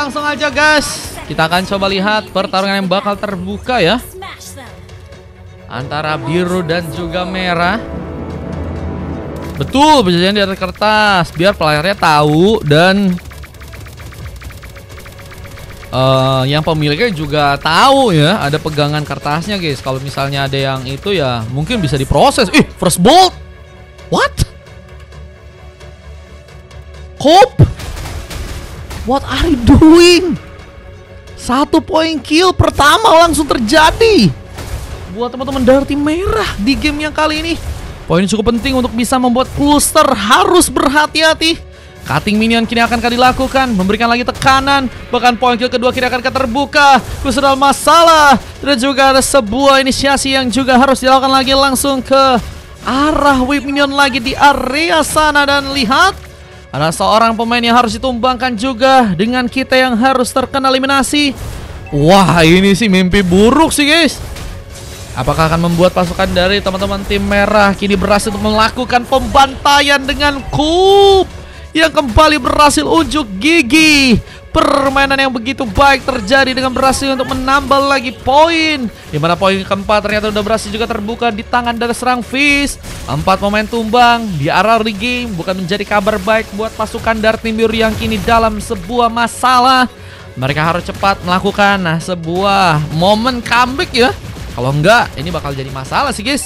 langsung aja guys. Kita akan coba lihat pertarungan yang bakal terbuka ya, antara biru dan juga merah. Betul, perjanjian di atas kertas biar playernya tahu dan yang pemiliknya juga tahu ya, ada pegangan kertasnya guys. Kalau misalnya ada yang itu ya mungkin bisa diproses. First bolt. What? Cope? What are you doing? 1 poin kill pertama langsung terjadi buat teman-teman dari tim merah di game yang kali ini. Poin cukup penting untuk bisa membuat cluster harus berhati-hati. Cutting minion kini akan dilakukan, memberikan lagi tekanan. Bahkan poin kill kedua kini akan terbuka. Cluster dalam masalah. Dan juga ada sebuah inisiasi yang juga harus dilakukan lagi langsung ke arah whip minion lagi di area sana. Dan lihat, ada seorang pemain yang harus ditumbangkan juga dengan kita yang harus terkena eliminasi. Wah, ini sih mimpi buruk sih guys. Apakah akan membuat pasukan dari teman-teman tim merah kini berhasil untuk melakukan pembantaian dengan Coop yang kembali berhasil unjuk gigi. Permainan yang begitu baik terjadi dengan berhasil untuk menambah lagi poin. Dimana poin keempat ternyata udah berhasil juga terbuka di tangan dari serang Fizz. 4 pemain tumbang di arah game, bukan menjadi kabar baik buat pasukan dari tim biru yang kini dalam sebuah masalah. Mereka harus cepat melakukan sebuah momen comeback ya. Kalau enggak, ini bakal jadi masalah sih guys.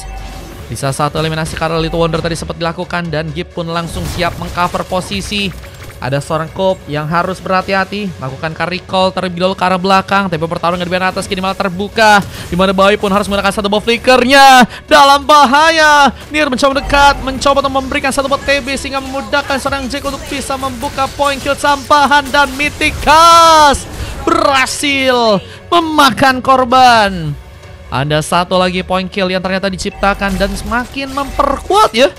Di salah satu eliminasi karena Little Wonder tadi sempat dilakukan dan Gip pun langsung siap mengcover posisi. Ada seorang Coop yang harus berhati-hati, melakukan carry call terlebih dahulu ke arah belakang. Tapi pertarungan di bagian atas kini malah terbuka, dimana Bawi pun harus menggunakan satu buff flickernya. Dalam bahaya, Nier mencoba dekat, mencoba untuk memberikan satu buff TB sehingga memudahkan seorang Jack untuk bisa membuka poin kill sampahan. Dan Mythicus berhasil memakan korban. Ada satu lagi poin kill yang ternyata diciptakan dan semakin memperkuat ya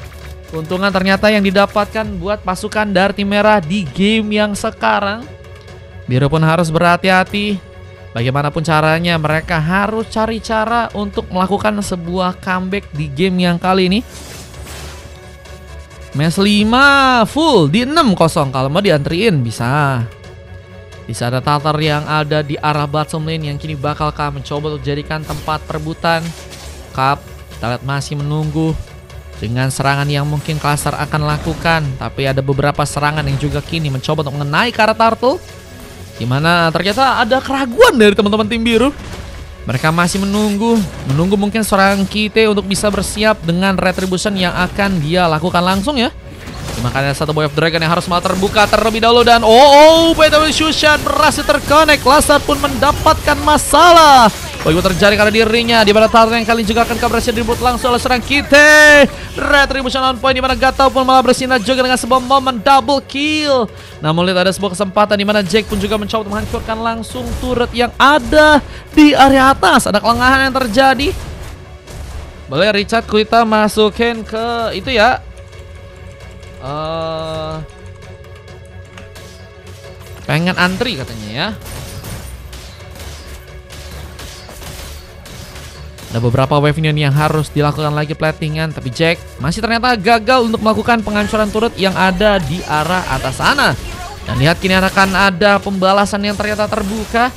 keuntungan ternyata yang didapatkan buat pasukan dari tim merah di game yang sekarang. Biru pun harus berhati-hati. Bagaimanapun caranya mereka harus cari cara untuk melakukan sebuah comeback di game yang kali ini. Match 5 full di 6-0. Kalau mau diantriin bisa. Bisa ada Tatar yang ada di arah bottom lane yang kini bakal mencoba untuk jadikan tempat perebutan. Cup, kita lihat masih menunggu dengan serangan yang mungkin Cluster akan lakukan. Tapi ada beberapa serangan yang juga kini mencoba untuk mengenai ke arah Turtle, dimana ternyata ada keraguan dari teman-teman tim biru. Mereka masih menunggu mungkin seorang Kite untuk bisa bersiap dengan retribution yang akan dia lakukan langsung ya. Makanya satu Boy of Dragon yang harus malah terbuka terlebih dahulu. Dan PTW Shushan berhasil terconnect. Cluster pun mendapatkan masalah. Bagaimana terjadi karena dirinya, di mana Tartan yang kali juga akan berhasil diribut langsung oleh serang Kite. Retribution on point, di mana Gatau pun malah bersinar juga dengan sebuah momen double kill. Namun lihat ada sebuah kesempatan di mana Jack pun juga mencoba untuk menghancurkan langsung turret yang ada di area atas. Ada kelengahan yang terjadi. Boleh Richard kita masukin ke itu ya. Pengen antri katanya ya. Ada beberapa wave minion yang harus dilakukan lagi platingan, tapi Jack masih ternyata gagal untuk melakukan penghancuran turret yang ada di arah atas sana. Dan lihat kini akan ada pembalasan yang ternyata terbuka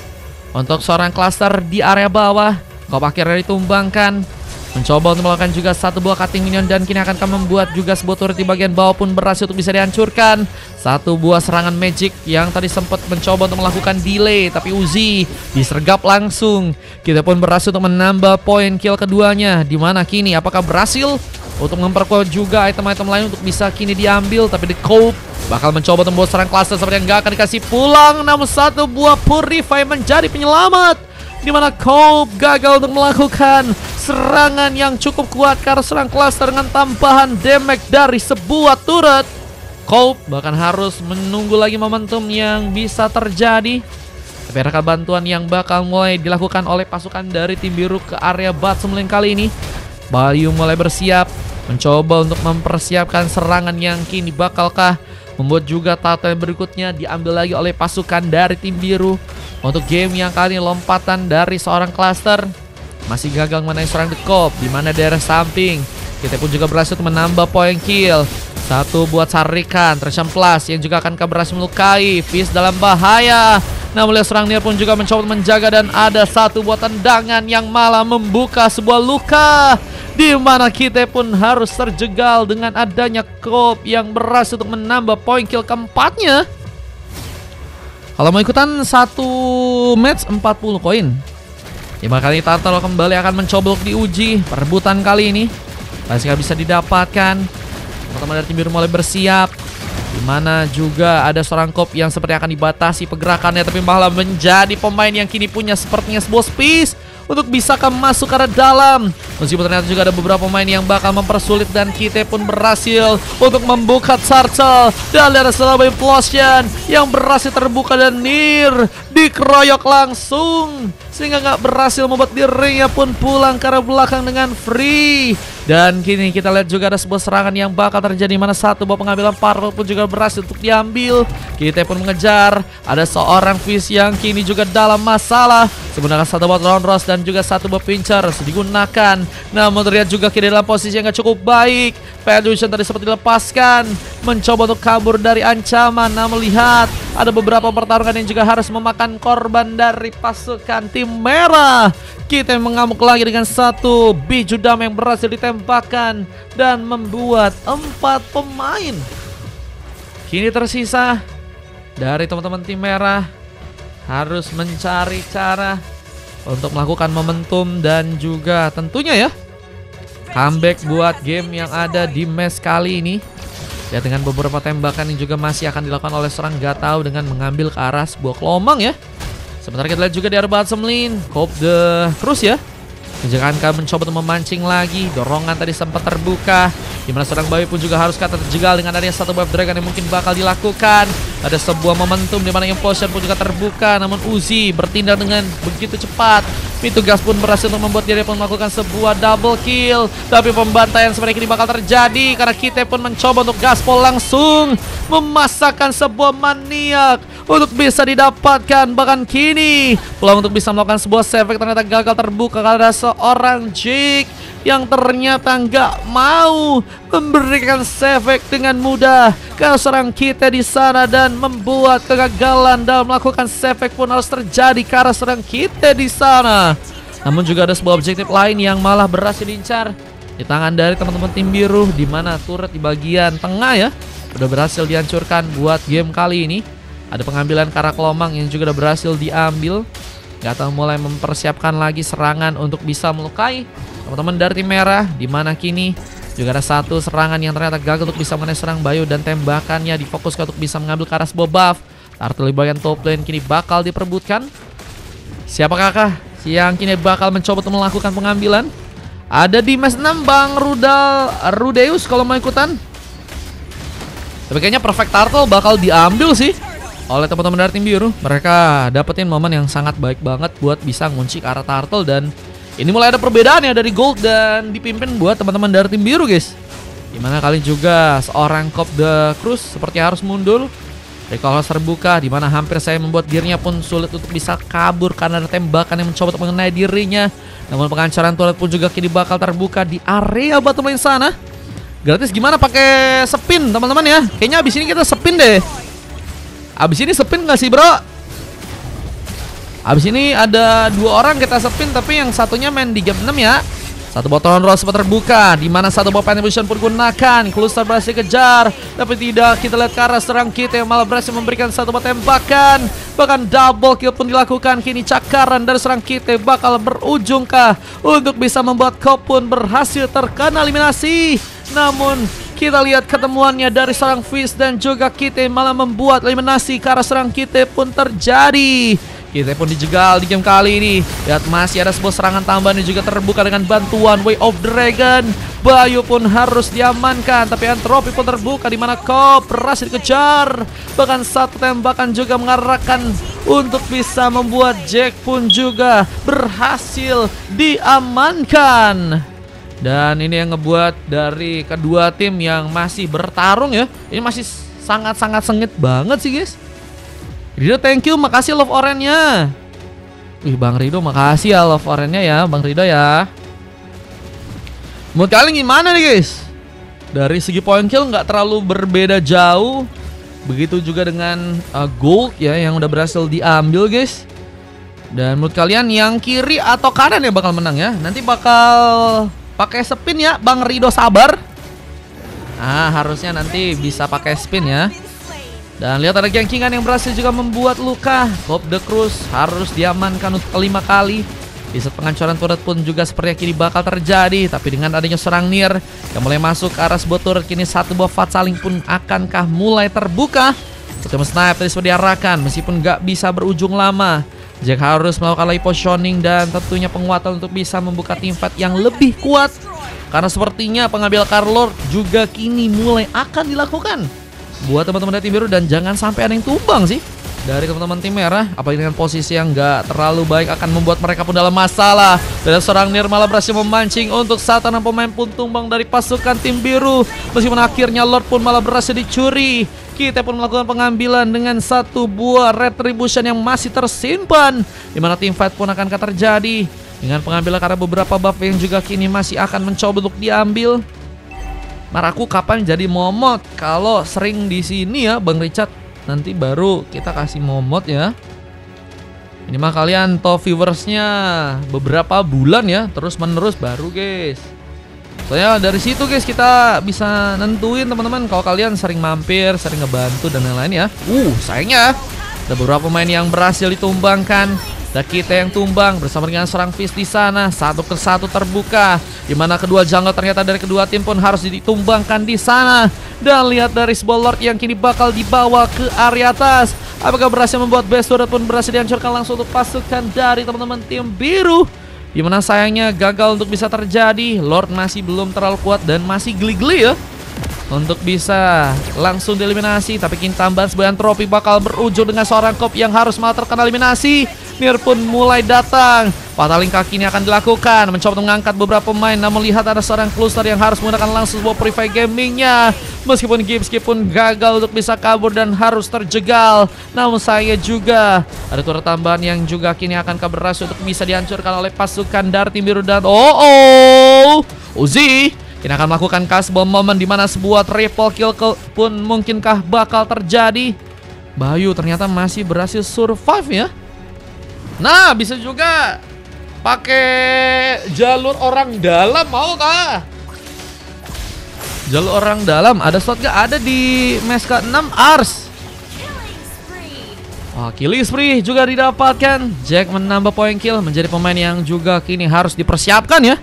untuk seorang Cluster di area bawah. Kau akhirnya ditumbangkan, mencoba untuk melakukan juga satu buah cutting minion dan kini akan membuat juga sebuah turret di bagian bawah pun berhasil untuk bisa dihancurkan. Satu buah serangan magic yang tadi sempat mencoba untuk melakukan delay, tapi Uzi disergap langsung. Kita pun berhasil untuk menambah poin kill keduanya, dimana kini apakah berhasil untuk memperkuat juga item-item lain untuk bisa kini diambil. Tapi The Cope bakal mencoba untuk membuat serang Cluster seperti yang gak akan dikasih pulang. Namun satu buah Purify menjadi penyelamat, dimana Cope gagal untuk melakukan serangan yang cukup kuat karena serang Cluster dengan tambahan damage dari sebuah turret. Cope bahkan harus menunggu lagi momentum yang bisa terjadi. Tapi ada bantuan yang bakal mulai dilakukan oleh pasukan dari tim biru ke area bottom lane kali ini. Bayu mulai bersiap, mencoba untuk mempersiapkan serangan yang kini bakalkah membuat juga tata berikutnya diambil lagi oleh pasukan dari tim biru. Untuk game yang kali ini lompatan dari seorang Cluster masih gagal mengenai seorang The Cope, di mana daerah samping kita pun juga berhasil menambah poin kill. Satu buat Sarikan, Tresham Plus yang juga akan berhasil melukai. Fizz dalam bahaya. Nah, melihat serang Nier pun juga mencoba menjaga, dan ada satu buah tendangan yang malah membuka sebuah luka, di mana kita pun harus terjegal dengan adanya Cobb yang berhasil untuk menambah poin kill keempatnya. Kalau mau ikutan satu match 40 koin. Ya, kali ini Turtle kembali akan mencoba untuk diuji perebutan kali ini. Pasti bisa didapatkan. Teman-teman dari tim biru mulai bersiap. Dimana juga ada seorang Cobb yang seperti akan dibatasi pergerakannya, tapi malah menjadi pemain yang kini punya sepertinya sebuah space untuk bisa masuk ke arah dalam. Meskipun ternyata juga ada beberapa pemain yang bakal mempersulit, dan kita pun berhasil untuk membuka Turtle. Dan ada sebuah implosion yang berhasil terbuka, dan Nier dikeroyok langsung sehingga nggak berhasil membuat dirinya pun pulang ke arah belakang dengan free. Dan kini kita lihat juga ada sebuah serangan yang bakal terjadi, mana satu buah pengambilan Purple pun juga berhasil untuk diambil. Kita pun mengejar. Ada seorang Fizz yang kini juga dalam masalah. Sebenarnya satu buah Roundhouse dan juga satu buah Pincher digunakan. Namun terlihat juga kini dalam posisi yang gak cukup baik. Pelusion tadi seperti dilepaskan, mencoba untuk kabur dari ancaman. Namun lihat ada beberapa pertarungan yang juga harus memakan korban dari pasukan tim merah. Kita mengamuk lagi dengan satu biju dam yang berhasil ditembakkan dan membuat 4 pemain. Kini tersisa dari teman-teman tim merah harus mencari cara untuk melakukan momentum dan juga tentunya ya comeback buat game yang ada di match kali ini. Ya, dengan beberapa tembakan yang juga masih akan dilakukan oleh seorang Gatau dengan mengambil ke arah sebuah kelomang ya. Sementara kita lihat juga di arah bottom lane, Cobb the Cruise ya. Menjaga mencoba untuk memancing lagi. Dorongan tadi sempat terbuka, dimana seorang Bawi pun juga harus kata terjegal dengan adanya satu wave dragon yang mungkin bakal dilakukan. Ada sebuah momentum dimana implosion pun juga terbuka, namun Uzi bertindak dengan begitu cepat. Mitugas pun berhasil untuk membuat dia pun melakukan sebuah double kill. Tapi pembantaian seperti ini bakal terjadi karena kita pun mencoba untuk gaspol langsung memasakkan sebuah maniak untuk bisa didapatkan. Bahkan kini peluang untuk bisa melakukan sebuah save ternyata gagal terbuka karena seorang Jake yang ternyata nggak mau memberikan save dengan mudah ke seorang kita di sana, dan membuat kegagalan dalam melakukan save pun harus terjadi ke arah seorang kita di sana. Namun juga ada sebuah objektif lain yang malah berhasil diincar di tangan dari teman-teman tim biru, di mana turret di bagian tengah ya udah berhasil dihancurkan buat game kali ini. Ada pengambilan ke arah kelomang yang juga udah berhasil diambil. Gatau mulai mempersiapkan lagi serangan untuk bisa melukai teman-teman dari tim merah, di mana kini juga ada satu serangan yang ternyata gagal untuk bisa mengenai serang Bayu, dan tembakannya difokuskan untuk bisa mengambil ke arah sebuah buff. Turtle di bagian top lane kini bakal diperebutkan. Siapakah yang kini bakal mencoba untuk melakukan pengambilan? Ada di match 6 Bang Rudeus kalau mau ikutan. Tapi kayaknya Perfect Turtle bakal diambil sih oleh teman-teman dari tim biru. Mereka dapetin momen yang sangat baik banget buat bisa ngunci ke arah Turtle, dan ini mulai ada perbedaan ya dari gold dan dipimpin buat teman-teman dari tim biru guys. Dimana kali juga seorang Cobb the Cruise seperti harus mundur. Recall terbuka, dimana hampir saya membuat dirinya pun sulit untuk bisa kabur karena ada tembakan yang mencoba untuk mengenai dirinya. Namun pengancaran turret pun juga kini bakal terbuka di area bottom lane sana. Gratis gimana pakai spin teman-teman ya? Kayaknya abis ini kita spin deh. Abis ini spin gak sih bro? Abis ini ada 2 orang kita spin, tapi yang satunya main di game 6 ya. Satu botol Rose terbuka, di mana satu bot penetration pun gunakan. Cluster berhasil kejar, tapi tidak. Kita lihat ke arah serang kita yang malah berhasil memberikan satu bot tembakan. Bahkan double kill pun dilakukan. Kini cakaran dari serang kita bakal berujung kah untuk bisa membuat Cobb pun berhasil terkena eliminasi. Namun kita lihat ketemuannya dari serang Fizz dan juga kita malah membuat eliminasi ke arah serang kita pun terjadi. Kita pun dijegal di game kali ini. Lihat masih ada sebuah serangan tambahan yang juga terbuka dengan bantuan Way of Dragon. Bayu pun harus diamankan, tapi Entropy pun terbuka di mana Cobb berhasil dikejar. Bahkan satu tembakan juga mengarahkan untuk bisa membuat Jack pun juga berhasil diamankan. Dan ini yang ngebuat dari kedua tim yang masih bertarung ya, ini masih sangat-sangat sengit banget sih guys. Rido thank you, makasih love orange-nya. Wih Bang Rido makasih ya love orange-nya ya Bang Rido ya. Menurut kalian gimana nih guys? Dari segi point kill nggak terlalu berbeda jauh. Begitu juga dengan gold ya yang udah berhasil diambil guys. Dan menurut kalian yang kiri atau kanan yang bakal menang ya? Nanti bakal pakai spin ya Bang Rido sabar. Nah harusnya nanti bisa pakai spin ya. Dan lihat ada gengkingan yang berhasil juga membuat luka. Bob the Cruz harus diamankan untuk 5 kali. Di saat penghancuran turret pun juga seperti kini bakal terjadi. Tapi dengan adanya serang Nier yang mulai masuk ke arah sebuah turret, kini satu buah Fatsaling pun akankah mulai terbuka. Untuk sniper seperti diarahkan meskipun gak bisa berujung lama. Jack harus melakukan lagi positioning dan tentunya penguatan untuk bisa membuka team fight yang lebih kuat. Karena sepertinya pengambil Karlord juga kini mulai akan dilakukan buat teman-teman dari tim biru. Dan jangan sampai ada yang tumbang sih dari teman-teman tim merah, apalagi dengan posisi yang gak terlalu baik akan membuat mereka pun dalam masalah. Dan serang Nier malah berhasil memancing untuk 6 pemain pun tumbang dari pasukan tim biru. Meskipun akhirnya Lord pun malah berhasil dicuri. Kita pun melakukan pengambilan dengan 1 buah Retribution yang masih tersimpan, dimana tim fight pun akan terjadi dengan pengambilan karena beberapa buff yang juga kini masih akan mencoba untuk diambil. Maraku kapan jadi momot? Kalau sering di sini ya Bang Richard, nanti baru kita kasih momot ya. Ini mah kalian top viewersnya beberapa bulan ya, terus menerus baru guys. Soalnya dari situ guys kita bisa nentuin teman-teman kalau kalian sering mampir, sering ngebantu dan lain-lain ya. Sayangnya ada beberapa pemain yang berhasil ditumbangkan. Dan kita yang tumbang bersama dengan serang Fizz di sana, 1 ke 1 terbuka, dimana kedua jungle ternyata dari kedua tim pun harus ditumbangkan di sana. Dan lihat dari sebuah Lord yang kini bakal dibawa ke area atas. Apakah berhasil membuat base turret pun berhasil dihancurkan langsung untuk pasukan dari teman-teman tim biru. Dimana sayangnya gagal untuk bisa terjadi. Lord masih belum terlalu kuat dan masih geli-geli ya untuk bisa langsung dieliminasi. Tapi kini tambahan sebuah trofi bakal berujung dengan seorang Kop yang harus malah terkena eliminasi. Nier pun mulai datang. Fatsaling kaki ini akan dilakukan, mencoba untuk mengangkat beberapa pemain. Namun lihat ada seorang Cluster yang harus menggunakan langsung sebuah Purify Gamingnya. Meskipun Gipski pun gagal untuk bisa kabur dan harus terjegal. Namun saya juga ada turret tambahan yang juga kini akan berhasil untuk bisa dihancurkan oleh pasukan dari tim biru. Dan Uzi kini akan melakukan cashball momen dimana sebuah triple kill pun mungkinkah bakal terjadi. Bayu ternyata masih berhasil survive ya. Nah bisa juga pakai jalur orang dalam, mau kah? Jalur orang dalam ada slot gak? Ada di match ke-6 Ars. Killing spree juga didapatkan. Jack menambah poin kill, menjadi pemain yang juga kini harus dipersiapkan ya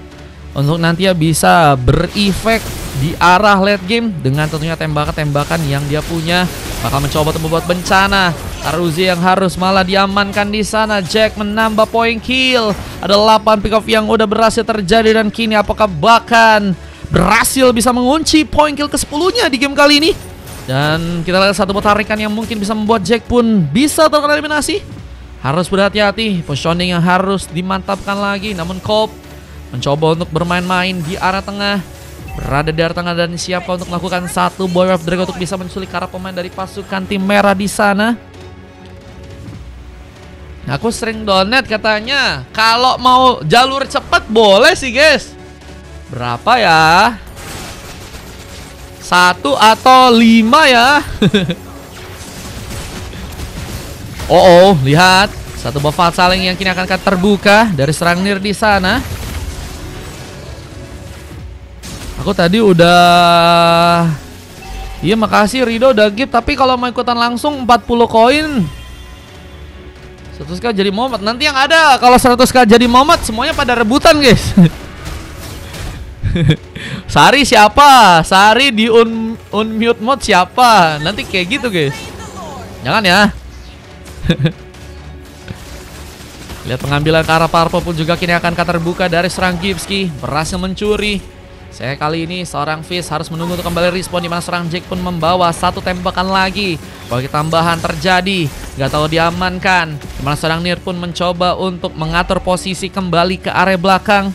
untuk nanti ya bisa berefek di arah late game dengan tentunya tembakan-tembakan yang dia punya bakal mencoba untuk membuat bencana. Aruzi yang harus malah diamankan di sana. Jack menambah poin kill. Ada 8 pick off yang udah berhasil terjadi dan kini apakah bahkan berhasil bisa mengunci poin kill ke-10-nya di game kali ini. Dan kita lihat satu tarikan yang mungkin bisa membuat Jack pun bisa terkena eliminasi. Harus berhati-hati, positioning yang harus dimantapkan lagi. Namun Cobb mencoba untuk bermain-main di arah tengah, berada di arah tengah dan siapkan untuk melakukan satu Boy of Dragon untuk bisa menculik para pemain dari pasukan tim merah di sana. Aku sering donet katanya kalau mau jalur cepat boleh sih guys. Berapa ya? 1 atau 5 ya? Lihat satu buff Fatsaling yang kini akan terbuka dari serang Nier di sana. Aku tadi udah makasih Rido udah gift, tapi kalau mau ikutan langsung 40 koin 100k jadi momet. Nanti yang ada kalau 100k jadi momet semuanya pada rebutan guys. Sari siapa? Sari di unmute mode siapa? Nanti kayak gitu guys. Jangan ya. Lihat pengambilan ke arah Purple pun juga kini akan terbuka dari serang Gipski. Berhasil mencuri. Saya kali ini seorang Fizz harus menunggu untuk kembali respawn, dimana serang Jack pun membawa satu tembakan lagi. Bagi tambahan terjadi, nggak tahu diamankan. Dimana serang Nier pun mencoba untuk mengatur posisi kembali ke area belakang.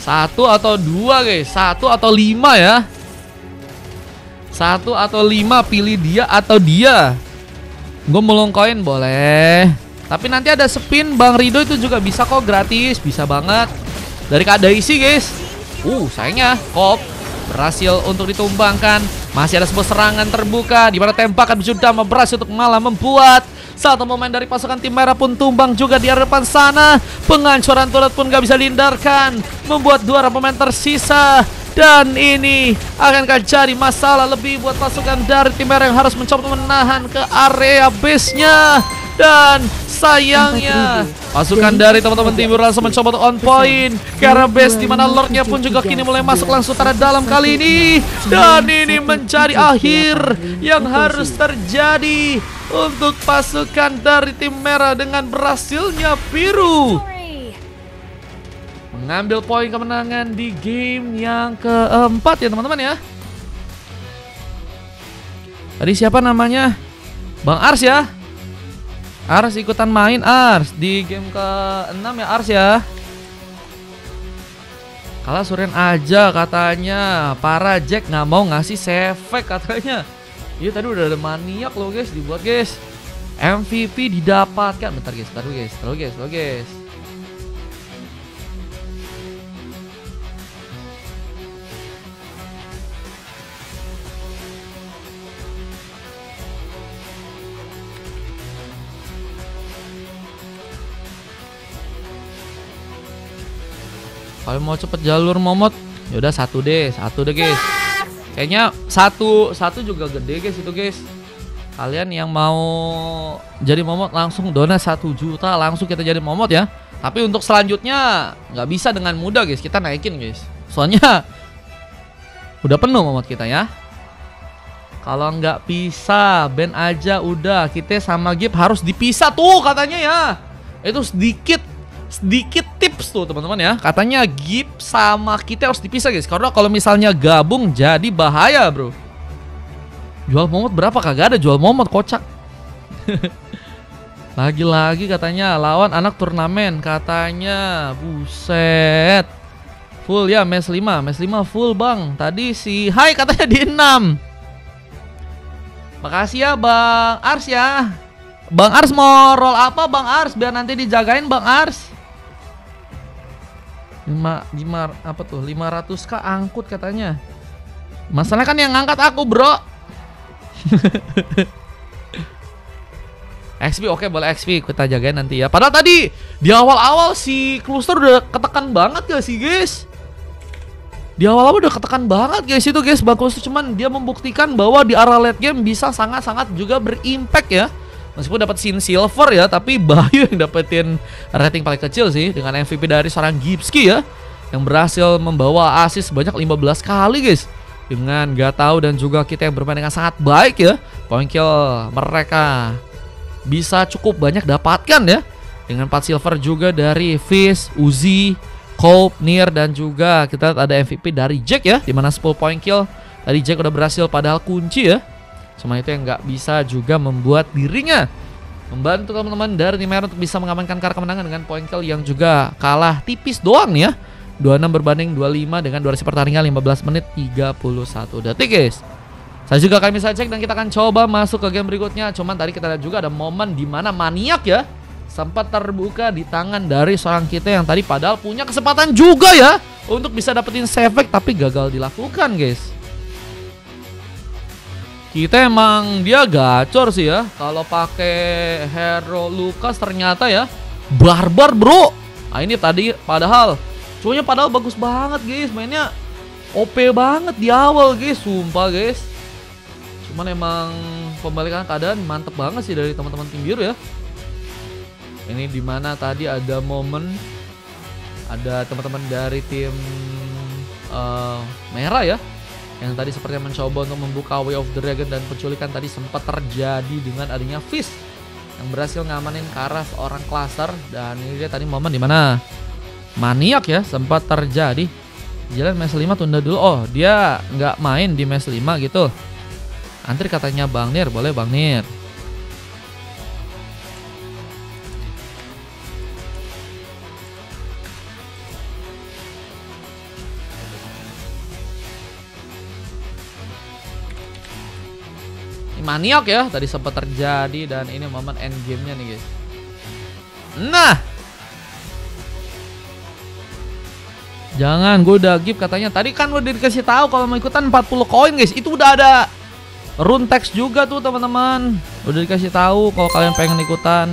1 atau 2 guys, 1 atau 5 ya. 1 atau 5, pilih dia atau dia. Gue mulung koin boleh. Tapi nanti ada spin Bang Rido itu juga bisa kok, gratis, bisa banget. Dari Kak Daisy guys. Sayangnya Cobb berhasil untuk ditumbangkan. Masih ada sebuah serangan terbuka di mana tembakan sudah berhasil untuk malah membuat satu pemain dari pasukan tim merah pun tumbang juga di area depan sana. Penghancuran turret pun gak bisa dihindarkan, membuat 2 orang pemain tersisa. Dan ini akankah jadi masalah lebih buat pasukan dari tim merah yang harus mencoba menahan ke area base-nya. Dan sayangnya pasukan dari teman-teman timur langsung mencoba untuk on point karena base di mana Lordnya pun juga kini mulai masuk langsung pada dalam kali ini. Dan ini menjadi akhir yang harus terjadi untuk pasukan dari tim merah dengan berhasilnya biru mengambil poin kemenangan di game yang keempat ya teman-teman ya. Tadi siapa namanya? Bang Ars ya. Ars ikutan main Ars di game ke-6 ya Ars ya. Kalah Suryan aja katanya. Para Jack nggak mau ngasih sefek katanya. Iya tadi udah ada maniak loh guys dibuat guys. MVP didapatkan. Bentar guys, taruh guys. Kalau mau cepet jalur momot, yaudah satu deh guys. Kayaknya satu juga gede guys itu guys. Kalian yang mau jadi momot langsung donat 1 juta langsung kita jadi momot ya. Tapi untuk selanjutnya nggak bisa dengan mudah guys, kita naikin guys. Soalnya udah penuh momot kita ya. Kalau nggak bisa ban aja udah, kita sama Gip harus dipisah tuh katanya ya. Itu sedikit tips tuh teman-teman ya. Katanya Gip sama kita harus dipisah guys. Karena kalau misalnya gabung jadi bahaya bro. Jual momot berapa? Kagak ada jual momot, kocak. Lagi-lagi katanya lawan anak turnamen. Katanya buset. Full ya match 5 full bang. Tadi si Hai katanya di 6. Makasih ya Bang Ars ya. Bang Ars mau roll apa Bang Ars? Biar nanti dijagain Bang Ars. 500k angkut katanya. Masalah kan yang ngangkat aku bro. XP oke boleh XP kita jagain nanti ya. Padahal tadi di awal-awal si Cluster udah ketekan banget gak sih guys? Di awal-awal udah ketekan banget guys itu guys Bang Cluster. Cuman dia membuktikan bahwa di arah late game bisa sangat-sangat juga berimpact ya. Meskipun dapat scene silver ya, tapi Bayu yang dapetin rating paling kecil sih dengan MVP dari seorang Gipski ya, yang berhasil membawa assist sebanyak 15 kali guys. Dengan gak tahu dan juga kita yang bermain dengan sangat baik ya. Point kill mereka bisa cukup banyak dapatkan ya. Dengan 4 silver juga dari Fizz, Uzi, Cope, Nier dan juga kita ada MVP dari Jack ya, dimana 10 point kill. Tadi Jack udah berhasil padahal kunci ya. Cuma itu yang nggak bisa juga membuat dirinya membantu teman-teman dari tim merah untuk bisa mengamankan kartu kemenangan dengan poin kill yang juga kalah tipis doang nih ya. 26 berbanding 25 dengan durasi pertandingan 15 menit 31 detik guys. Saya juga akan bisa cek dan kita akan coba masuk ke game berikutnya. Cuman tadi kita lihat juga ada momen di mana maniak ya sempat terbuka di tangan dari seorang kita yang tadi padahal punya kesempatan juga ya untuk bisa dapetin save tapi gagal dilakukan guys. Kita emang dia gacor sih ya. Kalau pakai hero Lucas ternyata ya barbar bro. Nah ini tadi padahal cowoknya padahal bagus banget guys. Mainnya OP banget di awal guys. Sumpah guys. Cuman emang pembalikan keadaan mantep banget sih dari teman-teman tim biru ya. Ini dimana tadi ada momen ada teman-teman dari tim merah ya, yang tadi sepertinya mencoba untuk membuka Way of the Dragon dan penculikan tadi sempat terjadi dengan adanya Fizz yang berhasil ngamanin ke arah seorang cluster. Dan ini dia tadi momen dimana maniak ya sempat terjadi. Jalan match 5 tunda dulu. Oh dia nggak main di match 5 gitu. Antri katanya Bang Nir. Boleh Bang Nir. Maniak ya tadi sempat terjadi dan ini momen end game-nya nih guys. Nah, Jangan, gue udah give katanya. Tadi kan udah dikasih tahu kalau mau ikutan 40 koin guys. Itu udah ada rune text juga tuh teman-teman. Udah dikasih tahu kalau kalian pengen ikutan.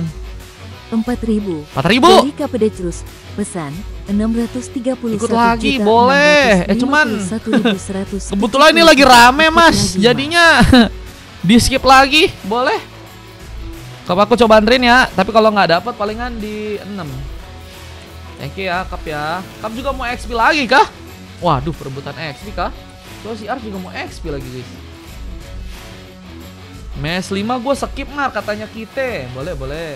4.000. 4.000. Dari KPD Terus. Pesan 631 Ikut lagi boleh. Cuman 651.100. kebetulan ini lagi rame mas. Jadinya di skip lagi. Boleh. Kalau aku coba anterin ya. Tapi kalau nggak dapet palingan di 6. Thank you ya Kap ya. Kap juga mau XP lagi kah? Waduh perebutan XP kah? So si Ars juga mau XP lagi guys. Mes 5 gue skip ngar katanya kita. Boleh boleh.